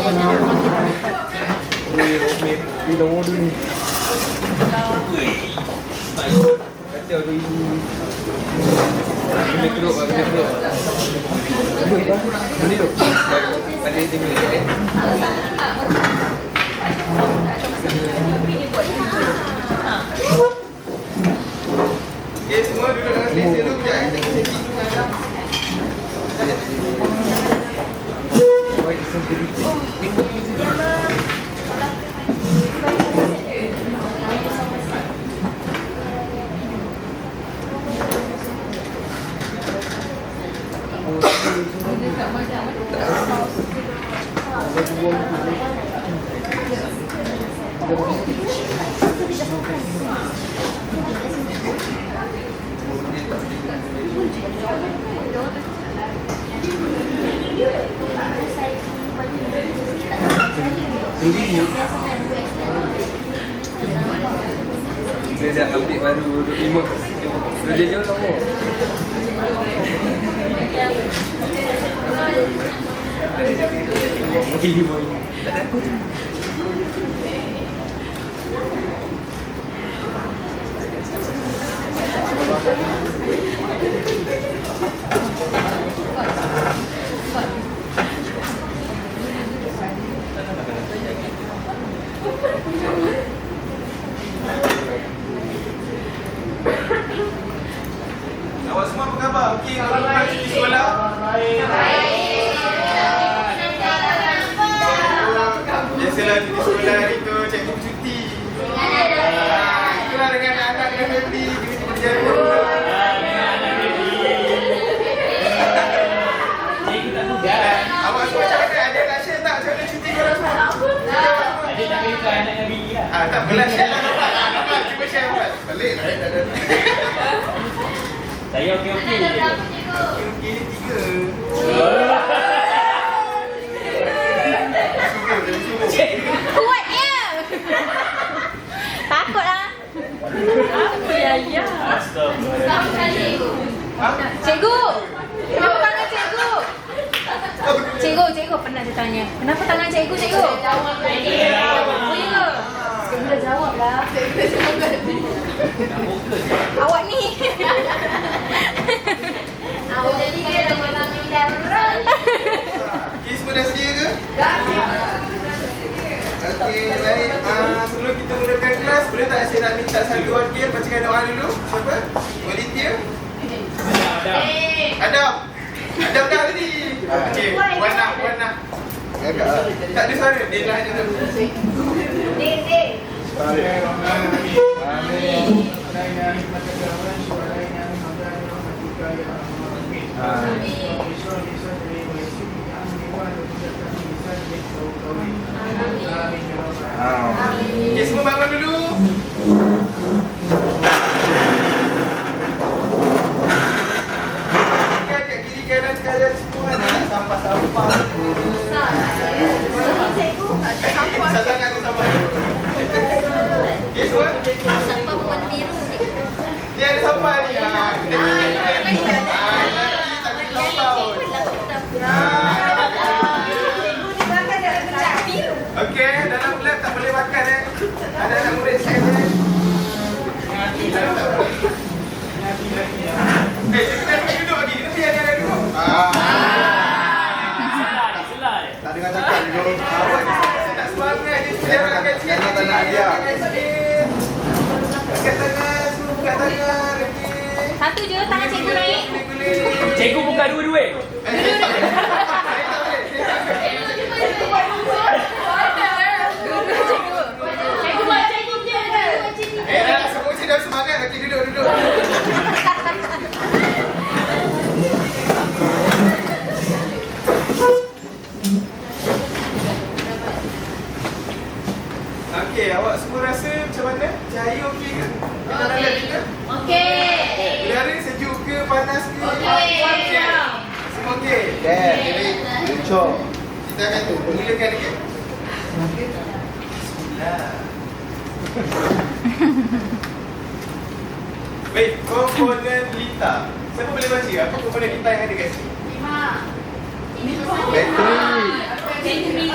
Di nomor dulu ni. Kata tu ini. Ini keruk, ini keruk. Ini tu. Ada tinggi. Okay, semua duduk dengan selesa tu. Jangan sikit. Saya dah ambil baru 5. Kerja jauh lama. Mungkin 5 ini. Tak takut. Awak semua apa khabar? Okey, awak cuti sekolah? Baik. Biasalah cuti sekolah hari tu cikgu bercuti. Itulah dengan anak dan family kita berjalan. Cikgu tak tugas. Awak semua cakap ada nak share tak macam mana cuti korang semua? Ada nak bagi anak dengan bini lah. Tak apalah, share lah nampak. Cuba share buat. Balik lah. Saya okey-okey je. Okey-okey ni 3. Kuatnya. Takutlah. Apa ya? Astagfirullahaladzim. Cikgu. Kenapa tangan cikgu? Cikgu pernah saya tanya. Kenapa tangan cikgu? Jawab lagi. Oh ya. Cikgu dah jawab lah. Awak ni. Awak jadi dia dah malam ni dah berat. Okey, semua dah sedia ke? Dah. Okey, baik. Sebelum kita mulakan kelas, boleh tak saya nak minta satu wakil bacakan doa dulu? Siapa? Volunteer? Adam. Adam dah tadi. Okey, Wana. Tak ada suara. Dia dah ada. Dek. Okey, semua bangun dulu. Kat kiri kanan sekalian semua ada sampah-sampah. Sampah kan sampah. Okey, semua. Sampah warna biru ni. Dia ada sampah ni. Okey, dalam lab tak boleh makan Ada anak murid saya kita duduk lagi. Kita biar dia duduk. Tak dengar cakap dulu. Saya tak semangat je. Saya akan cik. Tak nak dia. Angkat tangan. Semua buka tangan. Satu je tangan cikgu naik. Cikgu buka dua-dua. Semua cik dah semangat. Okey, duduk. Okey, awak semua rasa macam mana? Cahaya okey ke? Okey. Udara sejuk ke? Panas ke? Okey. Semua okey? Jadi lucu. Kita akan mulakan lagi. Bismillah. Baik, komponen lita. Siapa boleh baca? Apa komponen lita yang ada kat sini? Bateri. Bateri.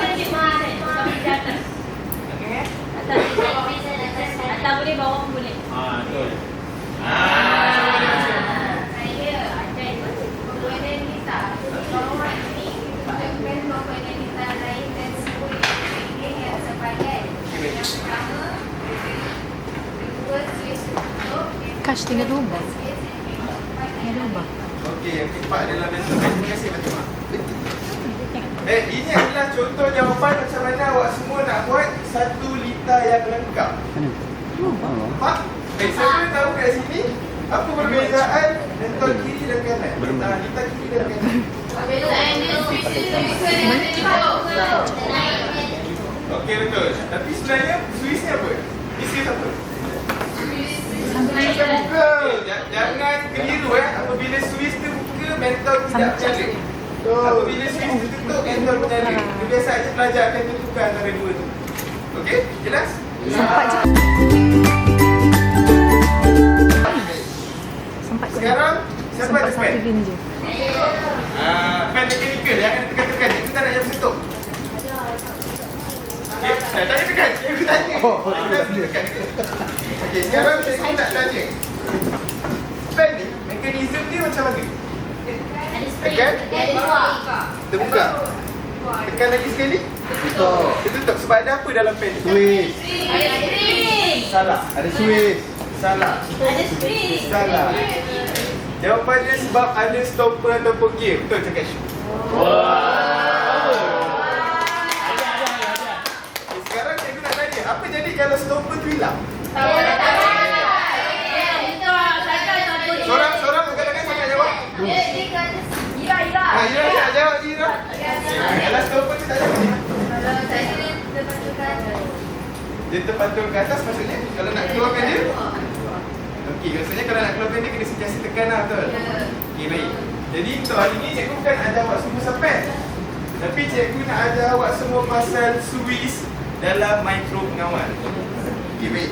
Akash tinggal rubah. Tinggal rubah. Okey, yang keempat adalah mental pen. Terima kasih Fatimah. Ini adalah contoh jawapan macam mana awak semua nak buat 1 liter yang lengkap. Pak, saya tahu kat sini apa perbezaan mental kiri dan kanan. Liter kiri dan kanan. Okey, betul. Tapi sebenarnya Swiss ni apa? Swiss apa? Buka. Jangan keliru apabila Swiss tu buka, mental tidak berjalan. Apabila Swiss tu tutup, mental berjalan. Dia biasa aja pelajar akan tentukan antara dua tu. Okey, jelas? Sempat je. Sekarang siapa ada pen? Satu game je. Pen mechanical yang kena tekan-tekan. Kita nak yang bersetuk. Okay, tak payah tekan. Aku tanya. Tekan. Okey, sekarang saya nak tanya. Pen ni, mekanisme ni macam mana? Tekan? Terbuka. Tekan lagi sekali? Tutup. Sebab ada apa dalam pen ni? Swiss. Salah. Ada Swiss. Salah. Salah. Jawapannya sebab ada stopper ataupun gear. Betul cakap Syuk? Sekarang cikgu nak tanya, apa jadi kalau stopper tu hilang? Sorang kadang-kadang sangat jawab. Ira tak jawab Ira. Kalau stopper tu tak jawab. Dia terpantul ke atas maksudnya kalau nak keluarkan dia. Okey, maksudnya kalau nak keluarkan dia kena sentiasa tekan lah, betul? Okey, baik. Jadi untuk hari ni cikgu bukan ajar awak semua sampai. Tapi cikgu nak ajar awak semua pasal Swiss dalam mikro pengawal. Okey, baik.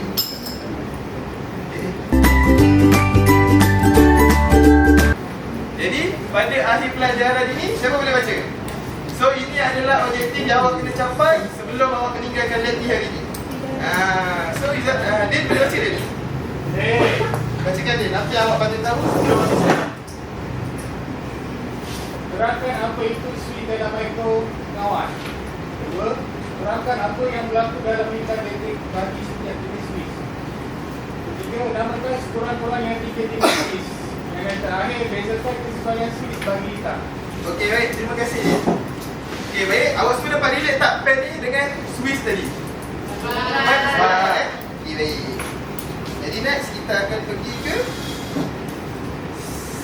Jadi pada akhir pelajaran ini siapa boleh baca? So ini adalah objektif yang awak kena capai sebelum awak meninggalkan lab ni hari ni. So Din boleh baca dia ni? Bacakan Din, apa yang awak patut tahu sebelum awak baca. Terangkan apa itu Swiss dalam mikro pengawal. Kedua, terangkan apa yang berlaku dalam lingkar elektrik bagi setiap jenis Swiss. Ketiga, namakan sekurang-kurangnya 3 jenis Swiss. Yang terakhir, bezakan kesesuaian Swiss bagi lingkar. Okey, baik. Terima kasih Din. Okey, baik. Awak semua dapat relate tak pen ni dengan Swiss tadi? Semangat. Okey, baik. Jadi next kita akan pergi ke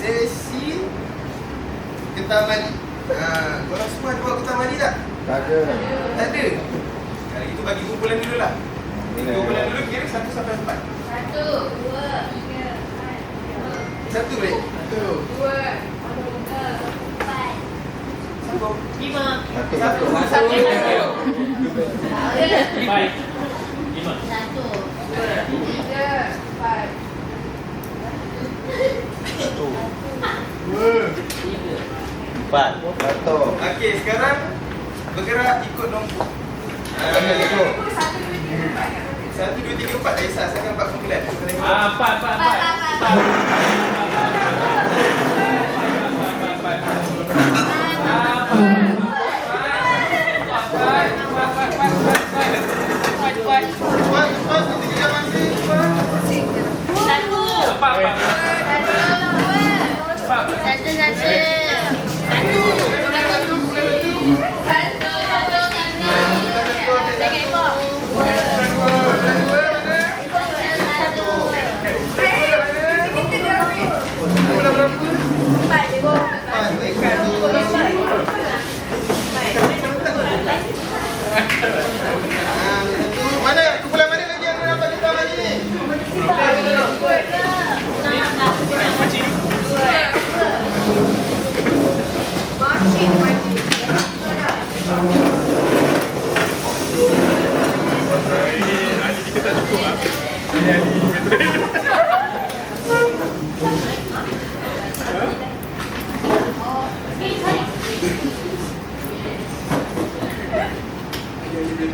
sesi getah mandi. Korang semua ada buat getah mandi tak? Tak ada. Tak ada. Kalau gitu bagi kumpulan dulu lah. Kumpulan dulu kira 1 sampai 4. 1 baik. Satu. Baik. 4. Satu. Okey, sekarang bergerak ikut nombor. Mana itu? 1, 2, 3, 4 tak kisah. Saya akan 4 kumpulan. Empat. Cepat, nanti kita masih. Mana kumpulan mana lagi yang dapat kita hari ni?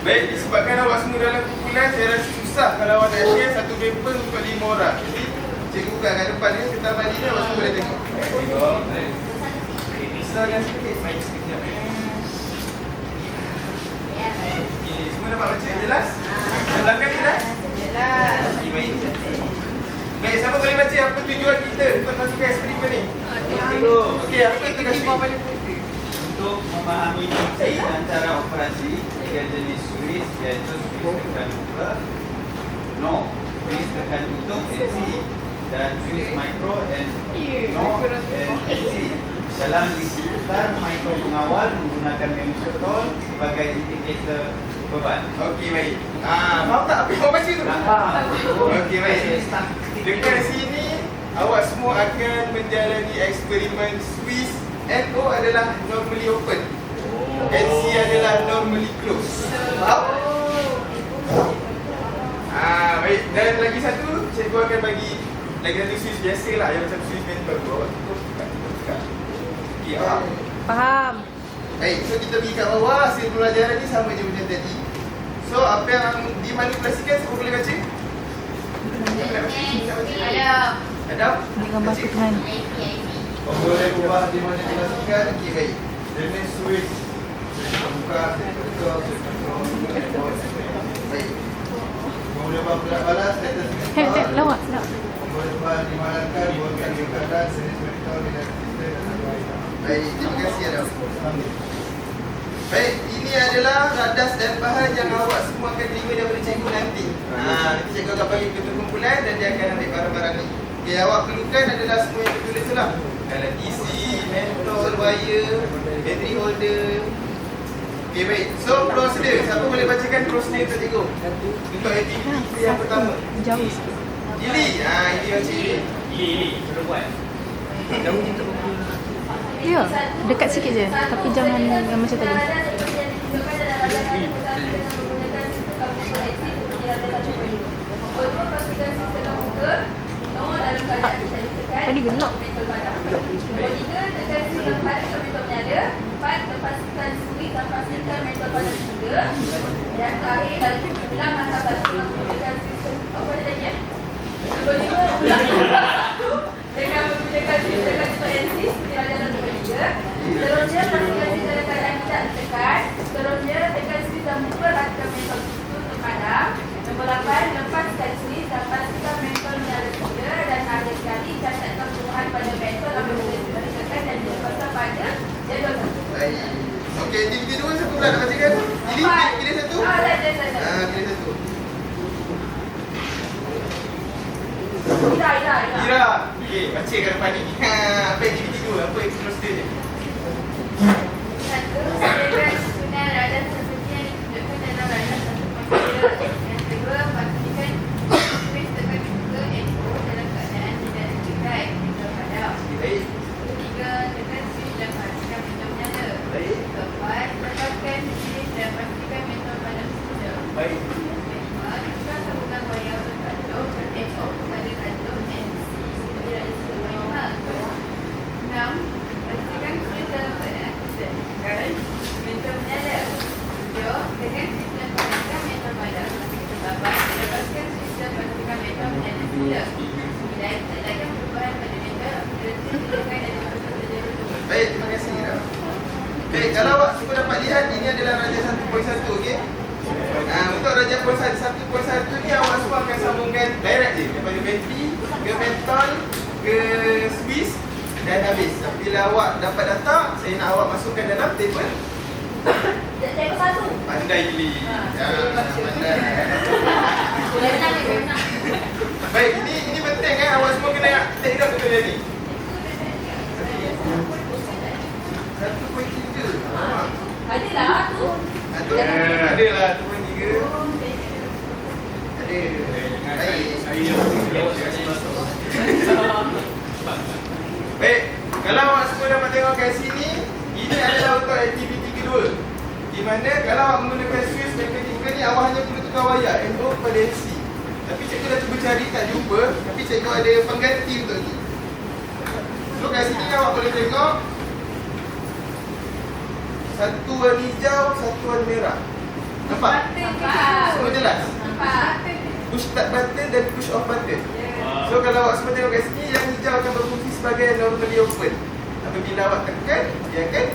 Baik, disebabkan awak semua dalam kumpulan, saya rasa susah kalau awak nak share satu paper untuk 5 orang. Jadi, cikgu buka kat depan ni, kita mandi ni awak semua boleh tengok. Pisahkan sikit, main sekejap. Okay, semua dapat baca jelas? Yang belakang jelas? Jelas. Okay, baik. Baik, siapa boleh baca tiga jenis Swiss iaitu Swiss tekan buka, no, Swiss tekan tutup NC dan Swiss micro and no and NC. Dalam di sekitar micro pengawal menggunakan memotol sebagai indikator beban. Okey, baik. Faham tak apa yang awak baca tu? Okey, baik. Dekat sini awak semua akan menjalani eksperimen Swiss. NO adalah normally open, NC adalah normally close. Faham? Baik. Dan lagi satu, cikgu akan bagi lagi satu Swiss biasa lah, yang macam Swiss mental tu. Awak tutup, buka. Okey, faham? Faham. Baik, so kita pergi kat bawah, hasil pelajaran ni sama je macam tadi. So, apa yang dimanipulasikan, siapa boleh baca? Adam? Ambil gambar tu Tuhan. Boleh ubah dimanipulasikan. Okey, baik. Jenis Swiss. Buka, betul. Baik. Boleh ubah berat balas, status mental. Lawak. Boleh ubah dimalankan, buatkan keadaan, jenis mental, dengan sistem dan lain-lain. Baik, terima kasih Adam. Baik, ini adalah radas dan bahan yang awak semua akan terima daripada cikgu nanti. Nanti cikgu akan bagi ketua kumpulan dan dia akan ambil barang-barang ni. Okey, awak perlukan adalah semua yang tertulis tu lah. Dalam DC, mentol, wire, battery holder. Okey, baik. So, procedure. Siapa boleh bacakan procedure untuk cikgu? Untuk aktiviti yang pertama. Jauh sikit. Ili. Ili baca Ili. Ili, sudah buat. Ya, dekat sikit je. Tapi jangan yang macam tadi. Tadi gelap. Dengan menggunakan sistem transparansi seperti adalah nombor 3. Seterusnya pastikan sistem dalam keadaan tidak ditekan. Seterusnya tekan switch dan buka rakan mentol tutup padam. Nombor 8, lepaskan switch dan pastikan mentol menyala sedia. Dan akhir sekali catatkan perubahan pada mentol apabila ditekan dan dilepaskan pada jadual satu. Baik. Okey, aktiviti 2 siapa pula nak bacakan? Ili, pilih satu. Dah. Pilih satu. Ira. Ira. Okey, baca kat depan ni. Apa aktiviti 2? Apa procedure dia? Satu, sediakan susunan radas seperti yang ditunjukkan dalam radas 1.3. Yang kedua, pastikan switch tekan buka NO dalam keadaan tidak ditekan mentol padam. Baik. Ketiga, tekan switch dan pastikan mentol menyala. Baik. Keempat, tekan switch dan pastikan mentol padam sedia. Baik. Kelima, buka sambungan wayar berkantung dan NO kepada kantung NC seperti radas 1.5. 6. Pastikan switch dalam keadaan tidak ditekan mentol menyala. 7. Tekan switch dan pastikan mentol padam. 8. Lepaskan switch dan pastikan mentol menyala sedia. 9. Letakkan perubahan pada mentol apabila switch ditekan dan dilepaskan secara tutup. Baik, terima kasih Ira. Baik, kalau awak semua dapat lihat, ini adalah raja 1.1, okey? Untuk raja 1.1 ni awak semua akan sambungkan direct je daripada bateri ke mentol ke Swiss dan habis. Bila awak dapat data, saya nak awak masukkan dalam table. Table 1. Pandai gili. Pandai. Benar. Baik, ini penting kan, awak semua kena take note betul dia ni. 1.3. Adalah tu. Adalah 1.3. Ada. Baik, kalau awak semua dapat tengok kat sini, ini adalah untuk aktiviti kedua. Di mana kalau awak menggunakan Swiss mekanikal ni, awak hanya perlu tukar wayar NO pada NC. Tapi cikgu dah cuba cari tak jumpa, tapi cikgu ada pengganti untuk ni. So kat sini awak boleh tengok satu warna hijau, satu warna merah. Nampak? Semua jelas? Push start button dan push off button. So kalau awak semua tengok kat sini, yang hijau akan berfungsi sebagai normally open. Apabila awak tekan, dia akan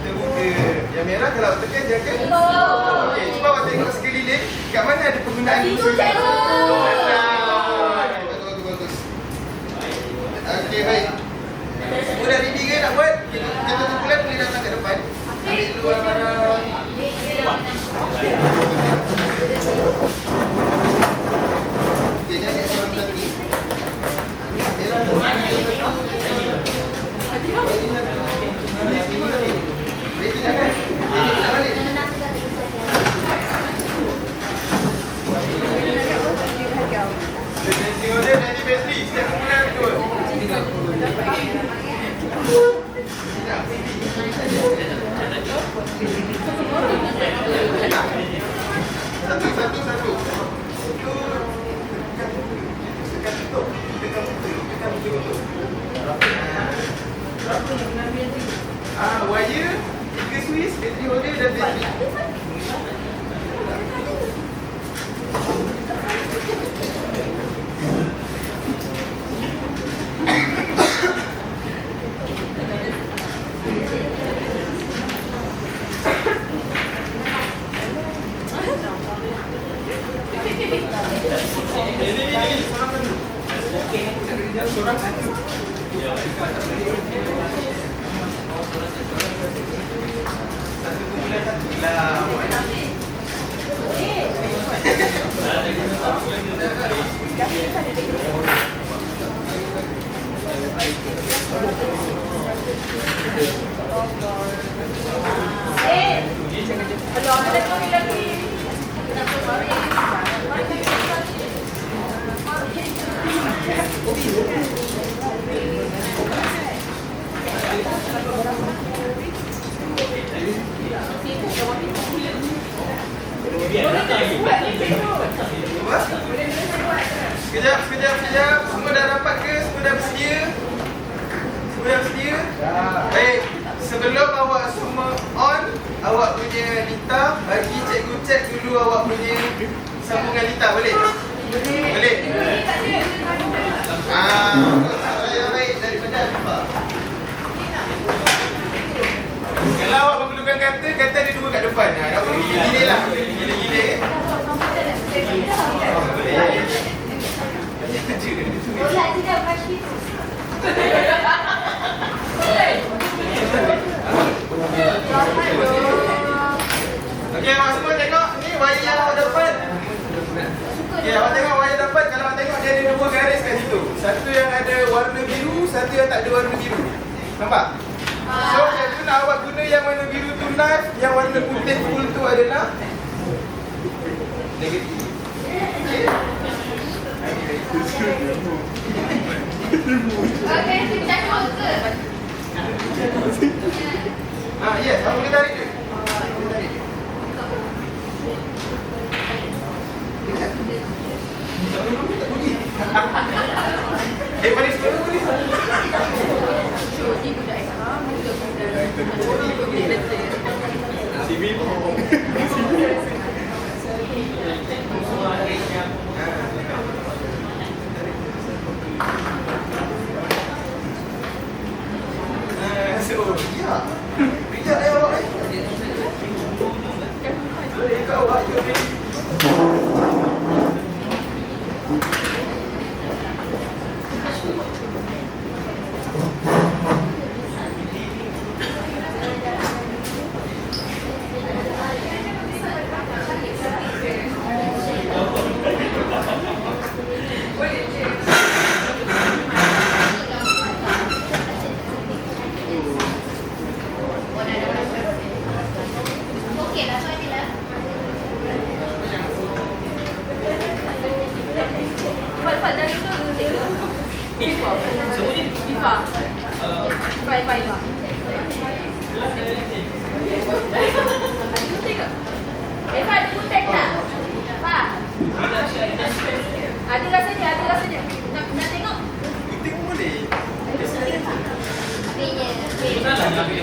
terbuka. Yang merah kalau awak tekan, dia akan okey, cuba awak tengok sekeliling. Kat mana ada penggunaan Itu cikgu. Bagus. Okey, baik. Semua dah ready ke nak buat? Kita kumpulan boleh datang kat depan. Ambil dulu barang-barang. Okey, jangan seorang lagi. Ready dah kan? Dah balik. Tengok dia dari bateri. Setiap kumpulan betul. Satu. Tekan tutup. Tekan tutup. Wire, 3 switch, battery holder dan battery. Ini seorang satu. Satu kumpulan satu lah. Sekejap. Semua dah dapat ke? Semua dah bersedia? Baik. Sebelum awak semua on, awak punya lita, bagi cikgu cek dulu awak punya sambungan lita. Boleh? Boleh? Baik. Daripada Alifah. Kalau awak memerlukan kata ada dua kat depan. Dah perlu gila lah. Gila. Okey, awak semua tengok ni wire yang awak dapat. Okey, awak tengok wire dapat. Kalau awak tengok dia ada dua garis kat situ. Satu yang ada warna biru, satu yang tak ada warna biru. Nampak? So, cikgu nak awak guna yang warna biru tu knife, yang warna putih full tu adalah negatif. Okey, kita cakap ke? Yes, awak boleh tarik dia. Panis dulu ni. Bijak dia awak. Kau awak Okey, dah soal dia lah. Cepat dari tu. Ifa. Eva ada putih tak? Pak. Ada rasanya. Nak tengok? putih pun boleh. Apinya. Ada rasa api.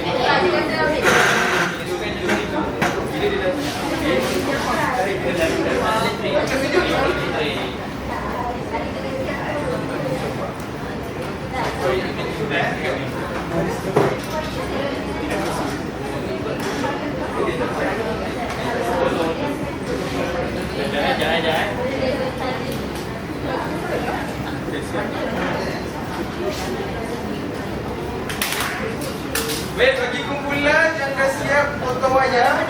Jangan. Baik, bagi kumpulan yang dah siap potong wayar,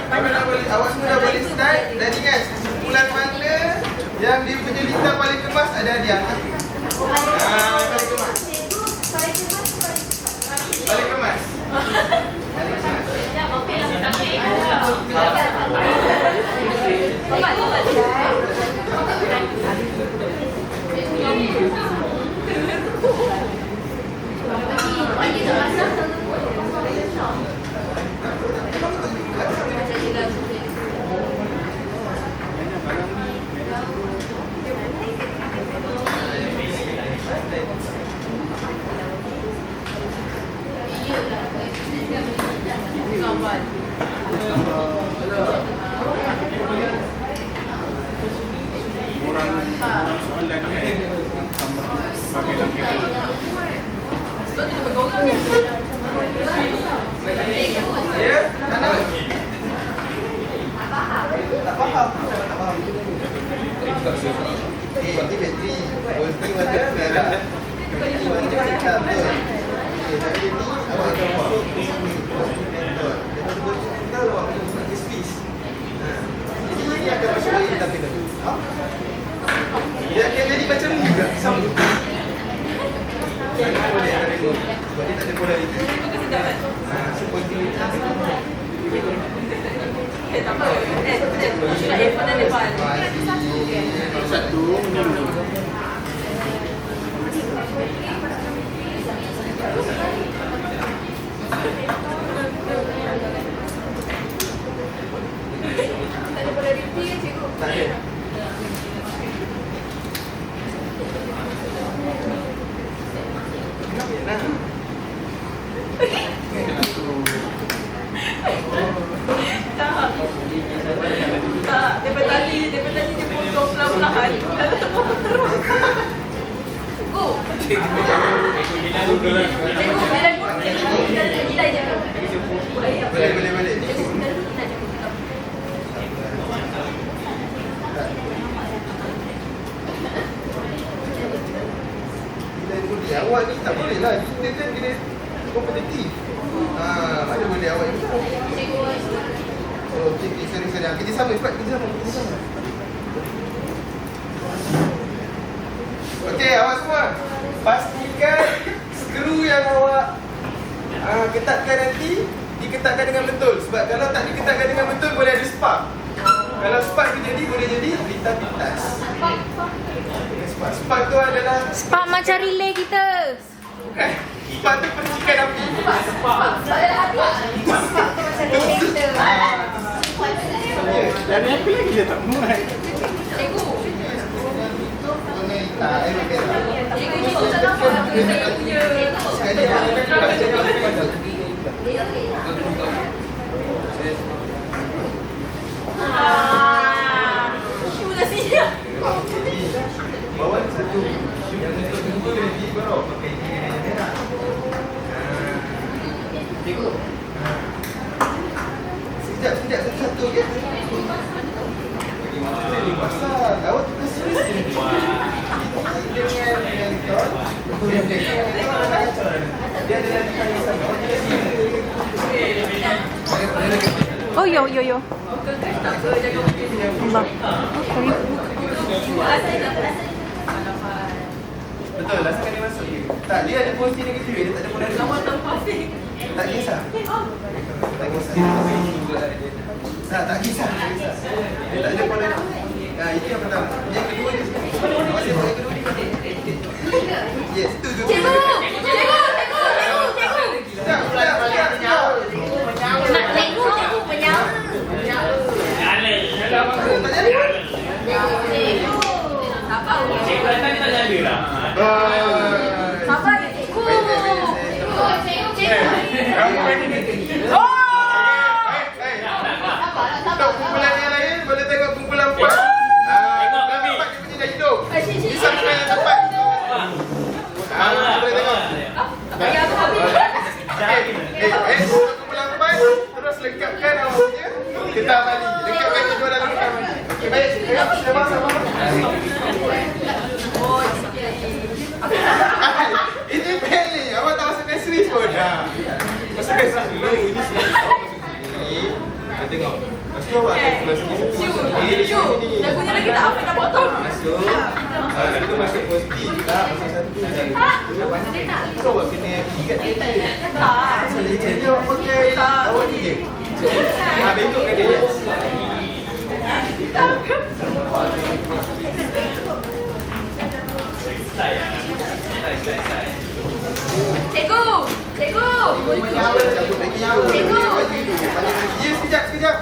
awak semua dah Tadi kan kumpulan mana yang dia punya lintah paling kemas ada hadiah. Paling kemas. Paling kemas. Ya, mana? Tak faham. Tak faham. Berarti bateri voltage mana merah. Bateri mana cakap tu. Tapi ni awak akan masuk ke sini. Betul. Dia betul awak kena pakai switch. Jadi ini akan masuk lagi tapi tu. Dia akan jadi macam ni juga. Sama. Boleh ada dua. Sebab dia tak ada polariti. Seperti ni. Tak apa. Nak earphone dan depan. Satu menyambung. Tak ada polariti ke cikgu? Tak ada. Tak, daripada tadi dia potong perlahan-lahan. Cikgu. Cikgu, gila je. Boleh. Awak ni tak boleh lah. Kita kan kena kompetitif. Mana boleh awak ni? Oh, okey, sorry. Kerja sama, cepat. Kerja sama. Okey, awak semua. Pastikan skru yang awak ketatkan nanti diketatkan dengan betul. Sebab kalau tak diketatkan dengan betul boleh ada spark. Kalau spark tu jadi boleh jadi pintas. Spark tu adalah Spark macam relay kita. bukan. Spark tu percikan api. Dan apa lagi dia tak muat? Sudah siap. Bawa satu yang untuk nanti baru pakai yang merah. Cikgu. Sekejap satu je. Ini pasal awak tu serius ni. Dengan mentor. Dia ada lagi kali sama. Oh, yo. Allah. Betul, rasakan dia masuk je. Tak, dia ada posisi negatif, dia tak ada polariti. Tak kisah. Tak kisah. Dia tak ada polariti. Itu yang pertama. Yang kedua dia yes, itu juga. Cikgu. Nak cikgu penyawa. Cikgu datang tak jadi lah. Sabar cikgu. Untuk kumpulan yang lain, boleh tengok kumpulan 4. Tengok kami. Dia punya dah hidup. Bisa makan yang tepat. Boleh tengok. Untuk kumpulan 4, terus lekapkan awak punya getah balik. Lekapkan kedua dalam getah balik. Okey, baik. Sabar. Ini pen ni. Awak tak masukkan switch pun. Masukkan switch dulu. Ini switch. Ini. Kita tengok. awak akan keluar sikit. Lagunya lagi tak apa nak potong. Masuk. Satu masuk positif lah. Pasal satu so awak kena ikat dia. Pasal dia awak pakai awak ni je. Bengkokkan dia. Cikgu! Cikgu! Cabut lagi. Ya, sekejap.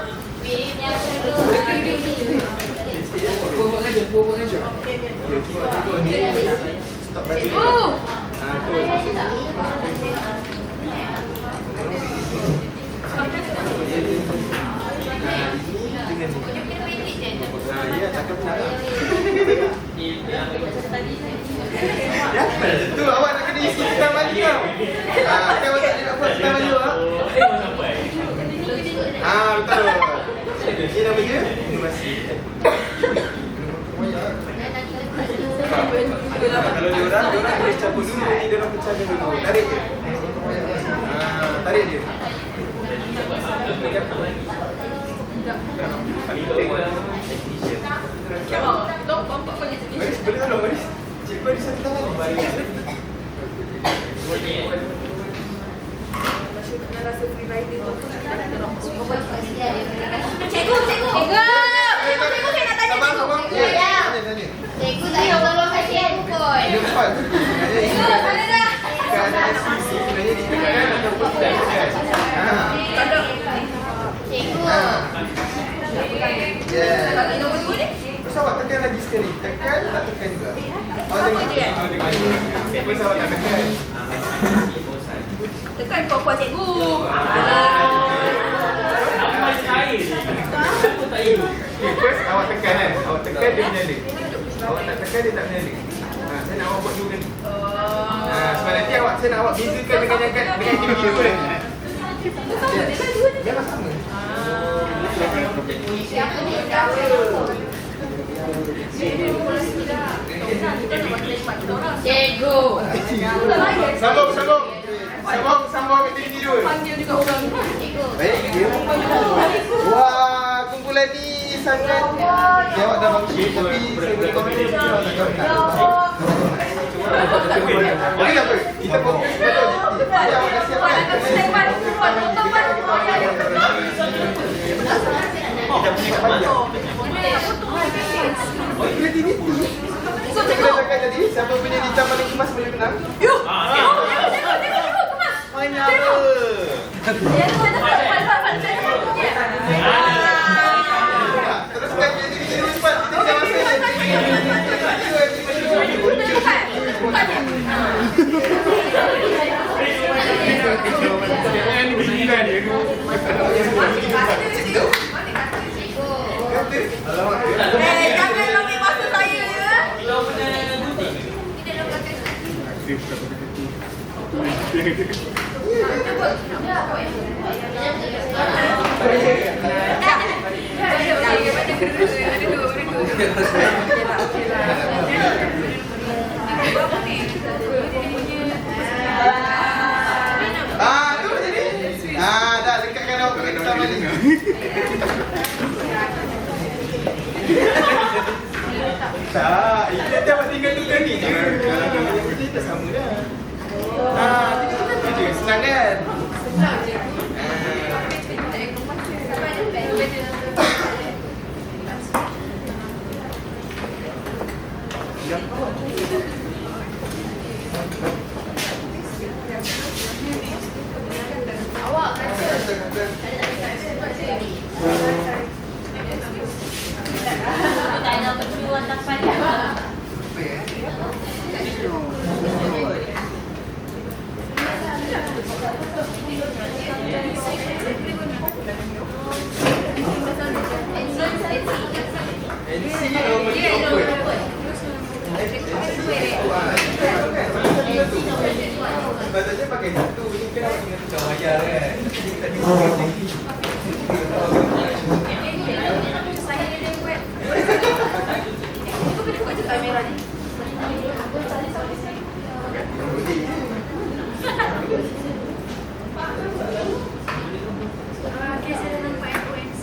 Stop balik. Cikgu! Ya, cakap cara. Ya, tu awak nak kena isi kita balik tau. Kan awak tak nak buat kita balik ah. Betul. Ini nama dia inovasi. Kalau dia orang boleh cabut dulu, ni dia orang pecahkan dulu. Tarik je. Tarik je. Maris, boleh tolong Maris? Cikgu ada satu tangan ni. Cikgu! Cikgu saya nak tanya cikgu. Tanya. Cikgu tak payah tolong kasih handphone. Dia cepat. Cikgu, mana dah? Keadaan sisi sebenarnya ditekan ataupun tidak ditekan. Cikgu. Yeah. Bagi nombor 2 ni. Terus awak tekan lagi sekali. Tekan tak tekan juga. Awak tengok. Terus awak tak tekan. Tekan puan-puan cikgu. First awak tekan kan. Awak tekan dia menyala. Awak tak tekan dia tak menyala. Saya nak awak buat dua kali. Sebab nanti saya nak awak bezakan dengan yang tinggi dua ni. Dia sama. Cikgu. Sambung ke tinggi dua. Panggil juga orang. Cikgu. Baik dia. Wah, kumpulan ni sangat dia awak dah bagus tapi saya boleh komen awak tak tahu. Okey tak apa. Kita fokus pada objektif. Jadi awak dah siapkan. Kita punya kapal. Oh, kreativiti. So, kita cakap tadi siapa punya lincah paling kemas boleh menang. Banyak apa? Teruskan kreativiti dulu cepat. Kita jangan Jangan lomit masa saya ya. tu jadi. Dah lekatkan awak ke kita balik. Tak, ini nanti awak tinggal tu tadi je. Kita dah sama dah. Kita je, senang kan? Senang je. Awak tak nak berjuang tak pandang. Sepatutnya pakai satu, ini kan awak tinggal tukar wayar kan. Jadi kita tinggal teknik. Saya dia buat. Aku kena buat je kamera ni. Okay, saya nampak FOMC.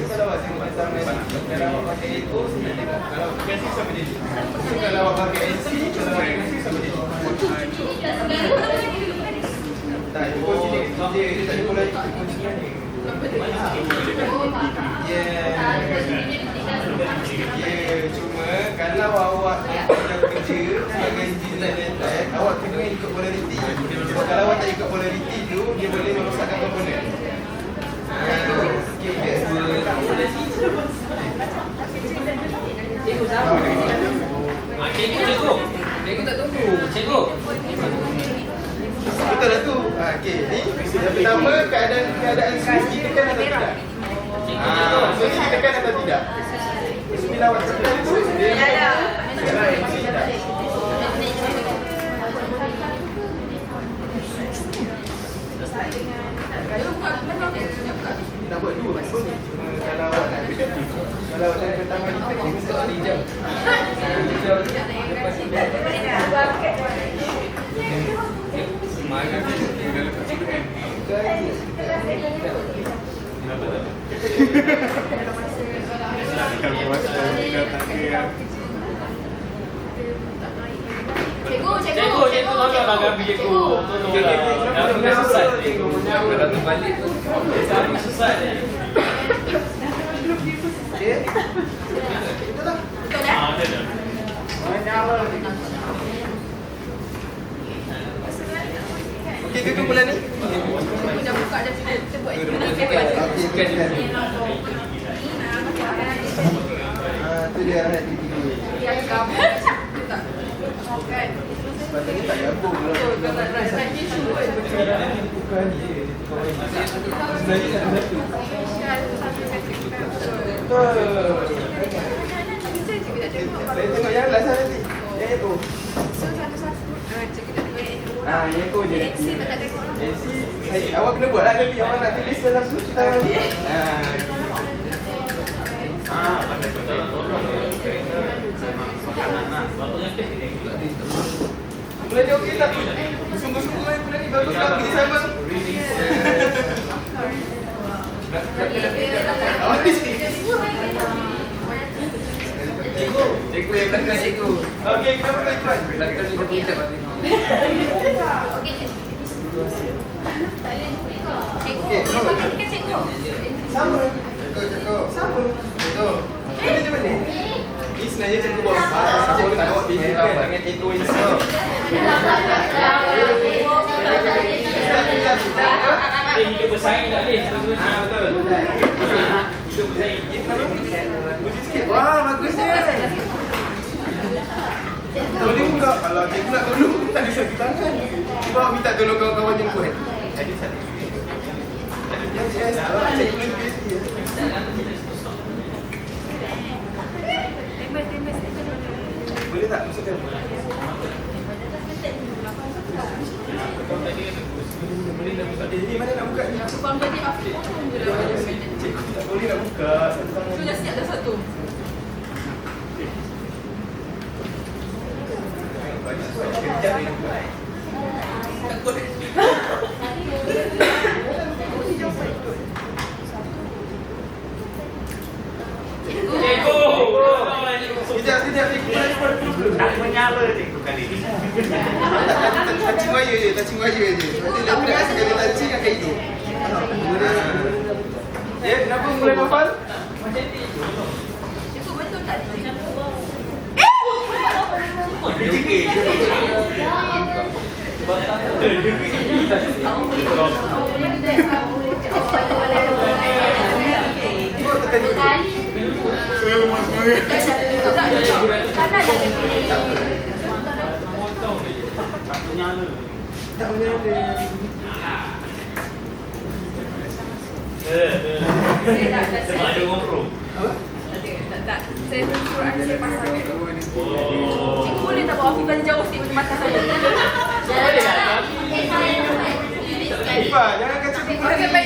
Kalau awak tengok macam kalau awak pakai Eko, saya tengok kalau pakai NC sama jadi. So kalau awak pakai NC, kalau awak pakai NC sama jadi. Tak, itu kunci dia tak boleh kunci ni. Cuma kalau awak nak kerja sebagai engineer letak, awak kena ikut polarity. Sebab kalau awak tak ikut polarity tu, dia boleh merosakkan komponen. Cikgu tak tunggu. Cikgu. Betul lah tu. Okey, ni yang pertama keadaan switch ditekan atau tidak? Switch ditekan atau tidak? Bila awak tekan tu, dia tidak. Nak buat dua pun kalau awak nak kalau awak yang pertama ditekan mesti awak hijau. Hijau lepas tu Semangat ni udah lepas CPM. Cikgu tolonglah kami cikgu. Tolonglah. Kami dah sesat cikgu. Kalau terbalik tu kami sesat ni. betul tak? Betul. Okey ke bulan ni? Dah buka dah kita buat Okey, tu dia arah tiga. yang kamu tak kan. Sepatutnya tak gabung lah. Bukan je. Sebenarnya satu-satu. Betul. Saya tengok yang last nanti. Yang itu. Yang itu je. NC, awak kena buat lah nanti. Awak nak tulis dalam surat kita nanti. Pandai betul. Makanan lah. Sepatutnya Mulai dia okey tak? Sungguh-sungguh main bulan ni bagus tak pergi sama. Awak ni cikgu yang tekan cikgu. Okey, kita pakai iklan. Belakang ni dia punya pasti. Sama. Sama. Betul. Ini macam mana? Ini sebenarnya cikgu buat cikgu tak buat beza kan dengan Eko install. hidup bersaing tak ni? Betul. Hidup bersaing. Puji sikit. Wah, bagusnya. Boleh buka. Kalau cikgu nak tolong, tak ada satu tangan. Cuba minta tolong kawan-kawan yang kuat. Ada satu. Yes, cikgu ni busy. Boleh tak masukkan? Ini mana nak buka ni? Cikgu tak boleh nak buka. Sudah siap dah satu. Kejap ni nak buka. Takut. Kejap, cikgu. Tak menyala cikgu kali ni. Touching wire je. Nanti lepas nak kasi kali touching akan hidup. Ya, kenapa mulai hafal? Cikgu betul tak? Tak menyala. Sebab ada orang pro. Tak. Saya suruh saya pasang. Oh. Cikgu boleh tak bawa Afifah jauh sikit macam mata saya? Boleh tak? Ifa, jangan kacau cikgu ni.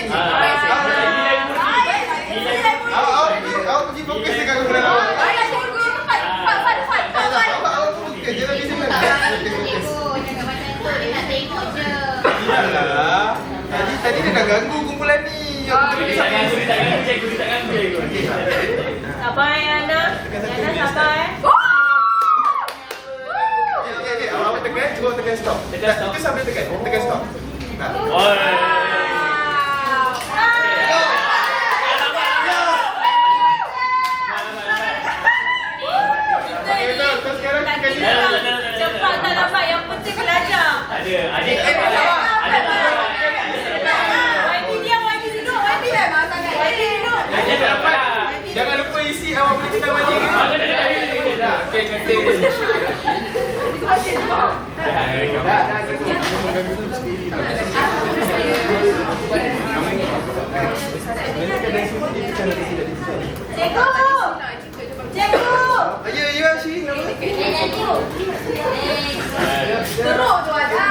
Awak pergi fokus dekat kebenaran awak. Ayah cikgu, cepat. Awak fokus, jangan pergi sana. Cikgu, jangan macam tu. Dia nak tengok je. Tidaklah. Tadi dia Jangan ganggu kumpulan ni. Dia tak ganggu cikgu. Sabar Ana. Ana sabar. Okay. Awak tekan, cuba tekan stop. Tekan stop. Itu sambil tekan stop. Nah. Kau sekarang tekan sini. Cepat tak dapat, yang penting belajar. Ada. YB duduk. Jangan dapat. Jangan lupa isi awak boleh kita baca ke? Okey, nanti. Cikgu. Ya, Shin. Teruk tu ada.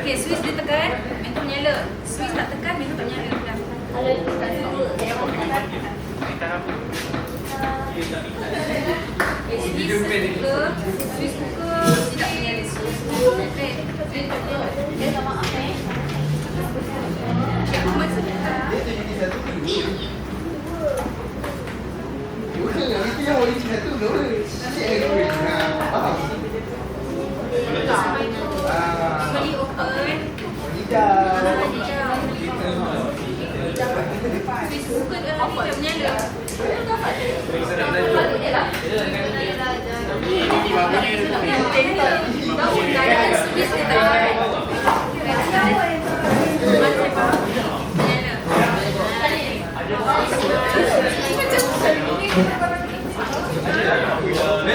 Okey, switch ditekan, mentor menyala. Switch tak tekan, mentor tak menyala. Kalau itu tak ada. Switch buka, tidak menyala. Dia maaf Cikgu masih Itu yang original tu loh. Kembali open. Switch buka dia tidak menyala. Switch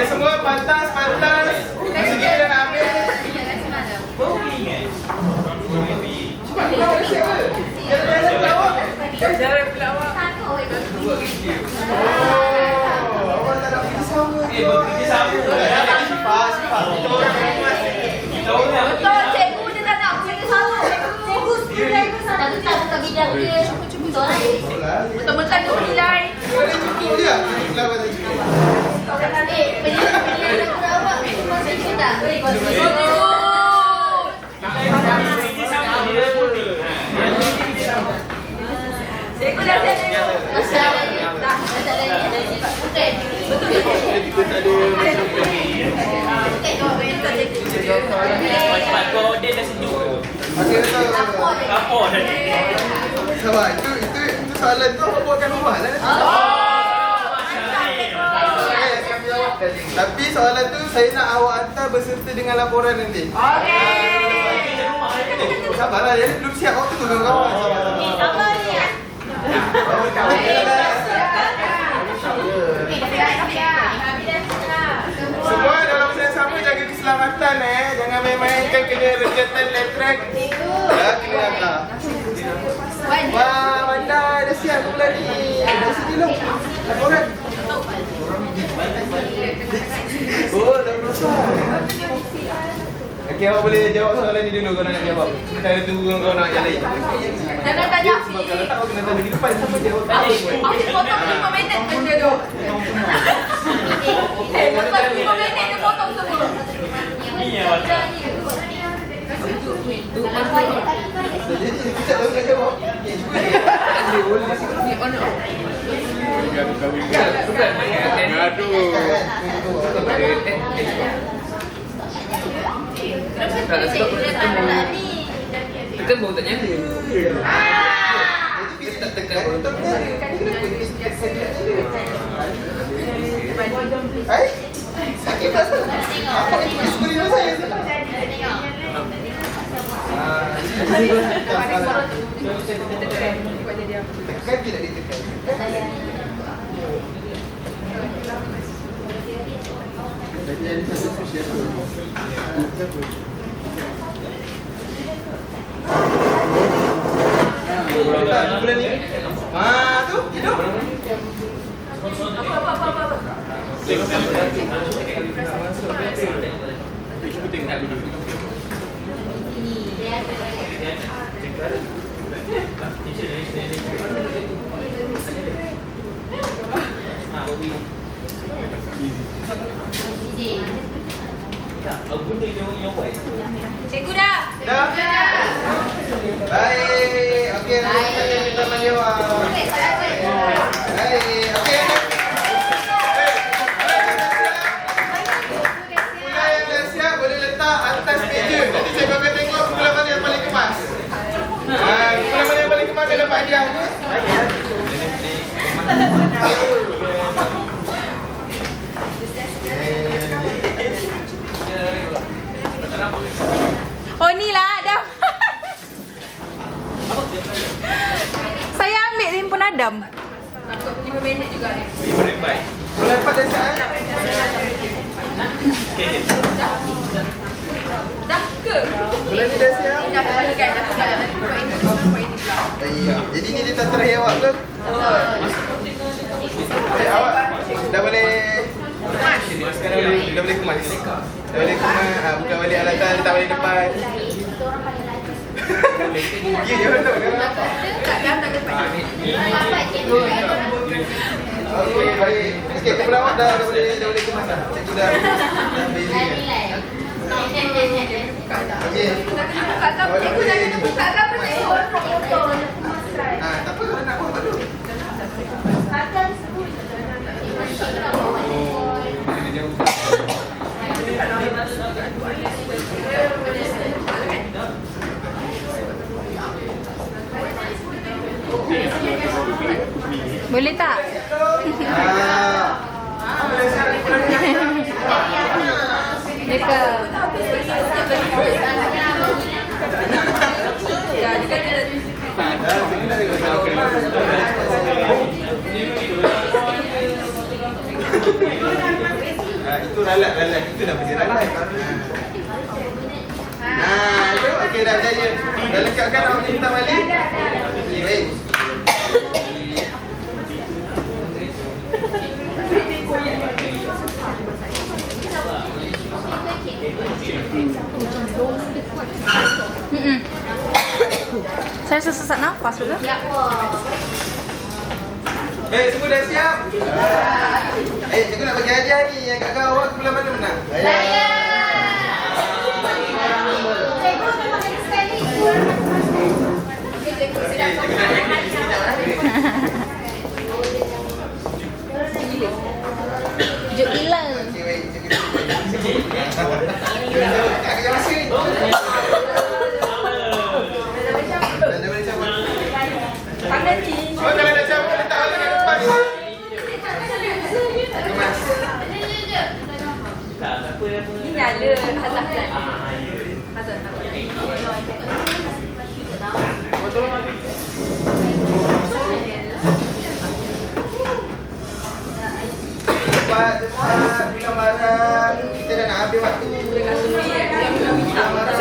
Semua pantas. Masa kita dah nak ambil. Jangan pelawak. Awak tak nak pergi sama ke? Sifat. Kita orang rumah. betul, cikgu dia tak nak kita sama. Cikgu tak bidang dia. Betul-betul dia nilai. Boleh cukup dia. Itulah pasal cukup. Pilihan aku awak masih kita. Cikgu dah siap cikgu. Dah okey. Betul. Cepat kau dia dah sejuk. Okey, betul. Apa dah ni? Sabar, itu soalan tu apa buatkan rumah lah. Tapi soalan tu saya nak awak hantar berserta dengan laporan nanti. Sabarlah, dia belum siap. Awak tunggu kawan. sabar ni. Semua dalam masa yang sama jaga keselamatan Jangan main-mainkan kena rekatan letrak. Ya, kena hantar. Wah, Wanda dah siap bulan ni. Dah sini dulu. Laporan. Oh, dah besar. Okey, awak boleh jawab soalan ni dulu kalau nak jawab. Kita ada tunggu kau nak yang lain. Jangan tanya Sebab kalau tak, awak kena tanya di depan. Siapa jawab? Aku potong 5 minit benda tu. Potong 5 minit dia potong semua. Ni yang macam. Jadi, kita tahu nak jawab. Tekan baru tak nyala. Tak tekan baru tak Hai? Sakit tak? Apa itu screen saya? Tekan tidak ditekan. Bulan ni. Tu hidup. Aku ni yang white. Cikgu dah. Dah? Baik. Okey, kita minta menjawab. Baik. Okey. Pula yang dah siap boleh letak atas meja. Nanti saya akan tengok pula mana yang paling kemas. Pula mana yang paling kemas akan dapat hadiah. Oh ni lah Adam. Saya ambil handphone Adam. 5 minit juga ni. Boleh dapat dah siap? Dah ke? Boleh ni dah siap? Dah balik kan? Dah balik. Nanti buat ini pula. Iya. Jadi ni dia tak terakhir awak ke? Awak dah boleh sekarang dah boleh kemas. Dah boleh kemas. Buka balik alatan, letak balik depan. Ya, dia betul kan? Tak dapat. Okey, baik. Okey, kepala awak dah boleh kemas dah. Cikgu dah beli. Okey. Buka kan? Cikgu dah kena buka kan? Cikgu. Tak apa, kalau nak buat dulu. Boleh tak? Dekat. Itu ralat. Itu dah bagi ralat. Itu okey dah jaya. Dah lekatkan awak minta balik. Okey, baik. Saya sesak nafas juga. Semua dah siap? Cikgu nak bagi hadiah ni. Yang kat kau awak sebelah mana menang? Cikgu terima kasih sekali. Cikgu Juk hilang. Okey, baik. Cikgu masih ni. Dah boleh cabut. Tangan ni. Oh, kalau dah cabut, letak balik kat depan. Kemas. Ni nyala Hazard kan? Hazard. Cepat, bilang barang. Kita dah nak habis waktu. Bilang barang.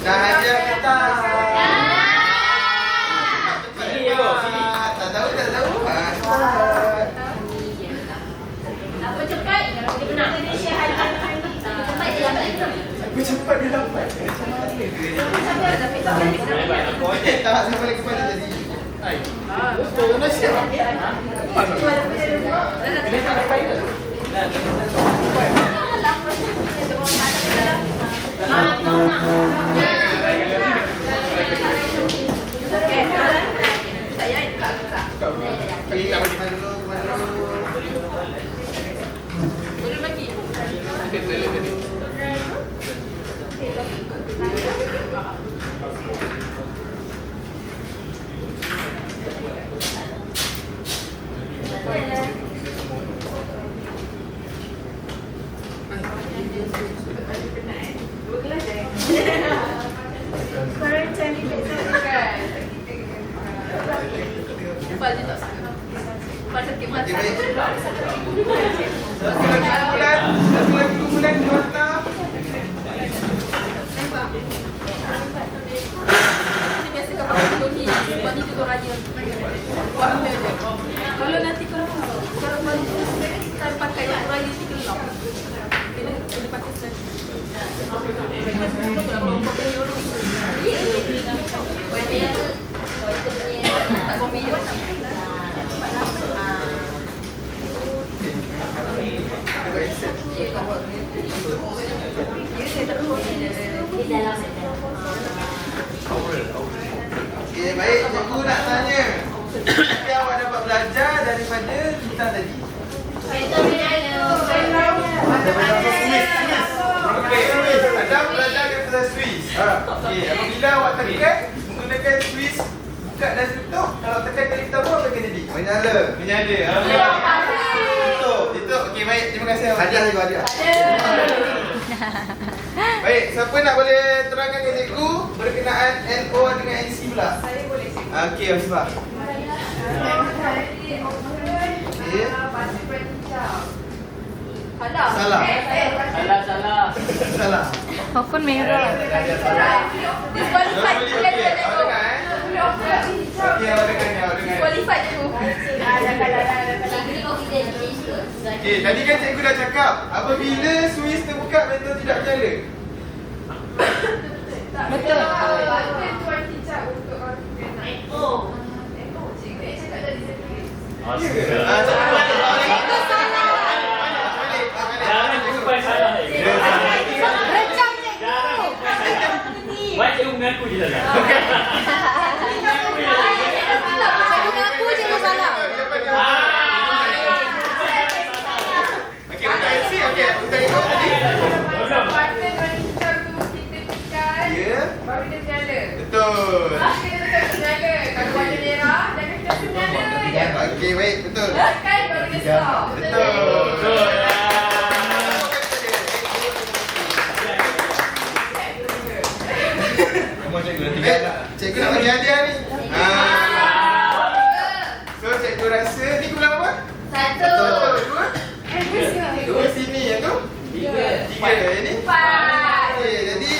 Dah ajar kita. Tak tahu. Cepat. Apa cepat? Dia menang Indonesia hari ini. Cepat dia dapat itu. Cepat dia dapat. Tak, saya balik kepada tadi. Betul, dah siap. Pergi kat mana dulu, Boleh lagi. Sekarang cari besok kan. Lepas dia tak suka. Lepas sakit mata. Satu lagi bulan di mata. Ini biasa kau pakai tutup ni. Sebab ni tutup raja. Warna je. Kalau nanti kalau baru kita pakai yang raja ni gelap. Kena pakai sekali. Tak kopi je. Ya, kau buat. bintang tadi? Okey, Adam belajar daripada Swiss. Okey, apabila awak tekan menggunakan Swiss buka dan tutup, kalau tekan kali pertama apa akan jadi? Menyala. Menyala. Tutup. Okey, baik. Terima kasih. Hadiah juga hadiah. Baik, siapa nak boleh terangkan ke cikgu berkenaan NO dengan NC pula? Saya boleh cikgu. Okey, Afifah. Salah. Salah. Salah. Salah. Telefon merah. Disqualified. Okey, awak dengar Okey, awak dengar. Disqualified cikgu. Okey, tadi kan cikgu dah cakap apabila Swiss terbuka mentor tidak menyala. Betul. Jangan jumpai salah. Recam cikgu. Buat cikgu mengaku je salah. Cikgu mengaku cikgu salah. Okey, untuk NC, okey, untuk NO tadi. Ya. Baru dia menyala. Betul. Kita tekan menyala. Kalau warna merah, jangan kita menyala. Okey, baik, betul. Tekan baru dia stop. Betul. Cikgu nak bagi hadiah ni. So cikgu rasa ni gula apa? Satu. Dua sini yang tu? Tiga. Yang ni? Empat. Okey, jadi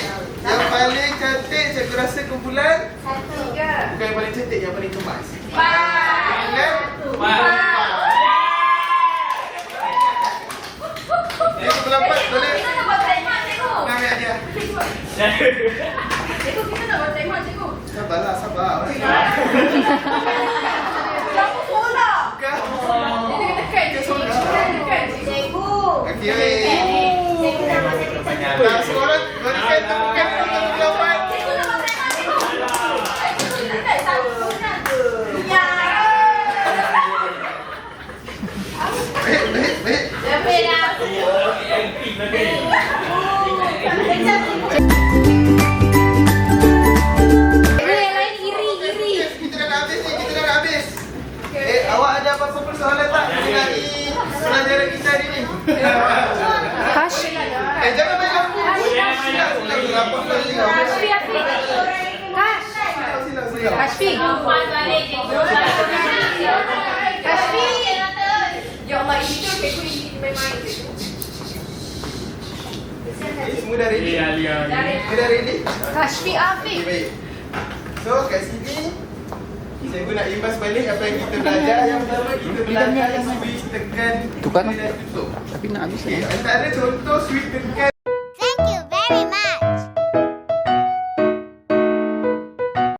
yang paling cantik cikgu rasa kumpulan Tiga. bukan yang paling cantik, yang paling kemas. Empat. Ini kumpulan 4 boleh Kita nak buat timer cikgu. nak ambil hadiah. Cikgu, kita nak buat timer cikgu. Sabarlah, sabar. Kenapa bola? Bukan. Dia tekan je cikgu. Tekan cikgu. Okey, baik. Cikgu dah buat timer. Tak semua orang berikan tepukan untuk kumpulan 4. Cikgu nak buat timer cikgu. Cikgu tekan satu je. Ya. Baik. Lebih dah. Cikgu yang lain iri. Kita dah nak habis ni, kita dah nak habis. Awak ada apa-apa persoalan tak mengenai pelajaran kita hari ni? Hash. Jangan main lampu. Silap. Lampu kali. Hashfi Afiq. Hash. Hashfi. Hashfi. Ya Allah, itu cikgu ini main-main cikgu. Semua dah ready? Semua dah ready? Hashfi Afiq. Okay, baik. So kat sini cikgu nak imbas balik apa yang kita belajar. Yang pertama kita belajar switch tekan dan tutup. Tapi nak habis Okay, antara contoh switch tekan